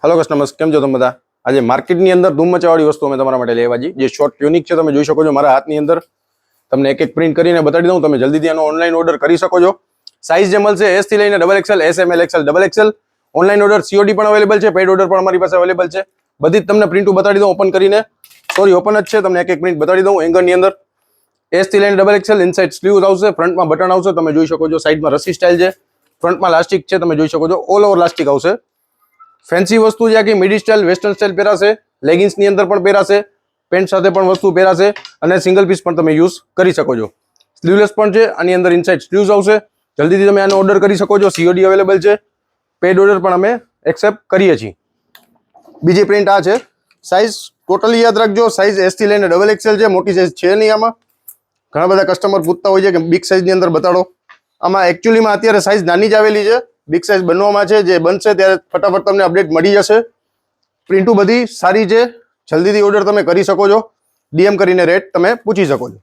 hello customers केम जो તમે બધા આજે માર્કેટની અંદર ધૂમ મચાવાળી વસ્તુ અમે તમારા માટે લેવા જી જે શોર્ટ ટ્યુનિક છે તમે જોઈ શકો છો મારા હાથની અંદર તમને એક એક પ્રિન્ટ કરીને બતાડી દઉં તમે જલ્દીથી આનો ઓનલાઈન ઓર્ડર કરી શકો છો સાઈઝ જે મળશે S થી લઈને XXL S M L XL XXL online order COD પણ અવેલેબલ છે પેડ ઓર્ડર પણ અમારી પાસે અવેલેબલ છે બધી જ તમને પ્રિન્ટો બતાડી દઉં ઓપન કરીને સોરી ઓપન જ છે તમને એક એક પ્રિન્ટ બતાડી દઉં એંગરની અંદર S થી લઈને XXL ઇનસાઇડ સ્લીવ્સ આવશે ફ્રન્ટમાં બટન આવશે તમે જોઈ શકો છો સાઈડમાં રસી સ્ટાઇલ છે ફ્રન્ટમાં લાસ્ટિક છે તમે જોઈ શકો છો ઓલ ઓવર લાસ્ટિક આવશે ફેન્સી વસ્તુ છે કે મિડી સ્ટાઇલ વેસ્ટર્ન સ્ટાઇલ પહેરાશે લેગિંગ્સ ની અંદર પણ પહેરાશે પેન્ટ સાથે પણ વસ્તુ પહેરાશે અને સિંગલ પીસ પણ તમે યુઝ કરી શકો છો સ્લીવલેસ પણ છે આની અંદર ઇનસાઇડ સ્લીવ્સ આવશે જલ્દીથી તમે આનો ઓર્ડર કરી શકો છો COD અવેલેબલ છે પેડ ઓર્ડર પણ અમે એક્સેપ્ટ કરીએ છીએ બીજી પ્રિન્ટ આ છે સાઈઝ ટોટલી યાદ રાખજો સાઈઝ S થી લઈને XXL છે મોટી સાઈઝ છે નહીં આમાં ઘણા બધા કસ્ટમર પૂછતા હોય છે કે બિગ સાઈઝ ની અંદર બતાડો આમાં એકચ્યુઅલીમાં અત્યારે સાઈઝ નાની જ આવેલી છે બિગ સાઈઝ બનવામાં છે જે બનશે ત્યારે ફટાફટ તમને અપડેટ મળી જશે પ્રિન્ટો બધી સારી છે જલ્દીથી ઓર્ડર તમે કરી શકો છો DM કરીને રેટ તમે પૂછી શકો છો